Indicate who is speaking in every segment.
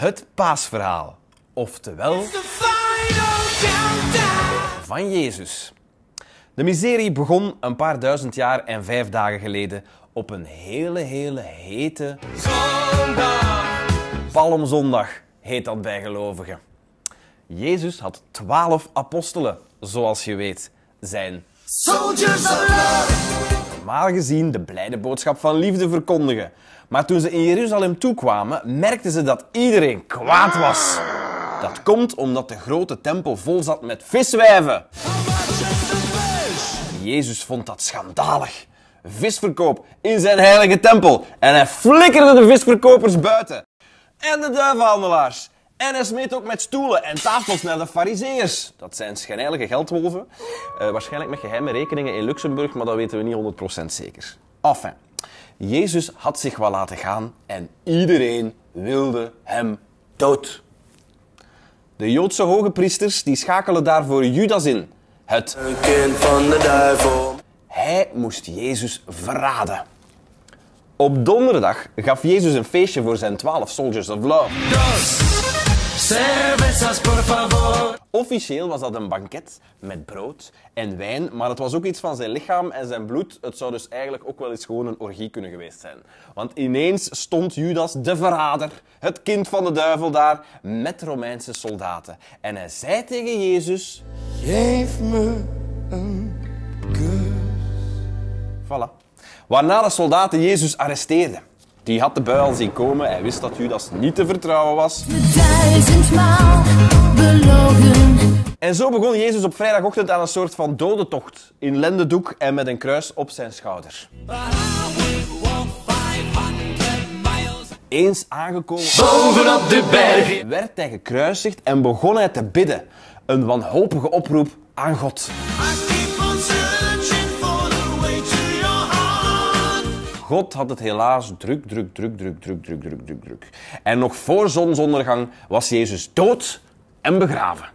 Speaker 1: Het paasverhaal, oftewel van Jezus. De miserie begon een paar duizend jaar en 5 dagen geleden op een hele hete zondag. Palmzondag heet dat bij gelovigen. Jezus had 12 apostelen, zoals je weet. Zijn soldiers of love. Normaal gezien de blijde boodschap van liefde verkondigen. Maar toen ze in Jeruzalem toekwamen, merkten ze dat iedereen kwaad was. Dat komt omdat de grote tempel vol zat met viswijven. Jezus vond dat schandalig. Visverkoop in zijn heilige tempel. En hij flikkerde de visverkopers buiten. En de duivenhandelaars. En hij smeet ook met stoelen en tafels naar de farizeeërs. Dat zijn schijnheilige geldwolven. Waarschijnlijk met geheime rekeningen in Luxemburg, maar dat weten we niet 100% zeker. Enfin, Jezus had zich wel laten gaan en iedereen wilde hem dood. De Joodse hoge priesters die schakelen daarvoor Judas in. Het kind van de duivel. Hij moest Jezus verraden. Op donderdag gaf Jezus een feestje voor zijn 12 soldiers of love. Officieel was dat een banket met brood en wijn, maar het was ook iets van zijn lichaam en zijn bloed. Het zou dus eigenlijk ook wel eens gewoon een orgie kunnen geweest zijn. Want ineens stond Judas, de verrader, het kind van de duivel daar, met Romeinse soldaten. En hij zei tegen Jezus: geef me een kus. Voilà. Waarna de soldaten Jezus arresteerden. Die had de bui al zien komen. Hij wist dat Judas niet te vertrouwen was. 1000-maal belogen. En zo begon Jezus op vrijdagochtend aan een soort van dodentocht. In lendendoek en met een kruis op zijn schouder. Eens aangekomen bovenop de berg werd hij gekruisigd en begon hij te bidden. Een wanhopige oproep aan God. God had het helaas druk. En nog voor zonsondergang was Jezus dood en begraven.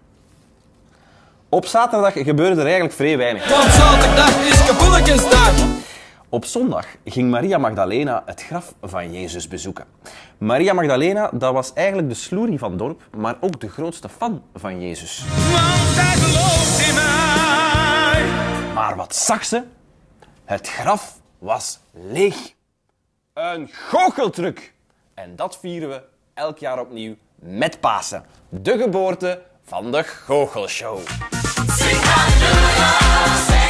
Speaker 1: Op zaterdag gebeurde er eigenlijk vrij weinig.
Speaker 2: Want zaterdag is gevoeligensdag.
Speaker 1: Op zondag ging Maria Magdalena het graf van Jezus bezoeken. Maria Magdalena, dat was eigenlijk de sloerie van het dorp, maar ook de grootste fan van Jezus.
Speaker 2: Want zij gelooft in mij.
Speaker 1: Maar wat zag ze? Het graf was leeg. Een goocheltruc. En dat vieren we elk jaar opnieuw met Pasen. De geboorte van de Goochelshow. Sing halleluja.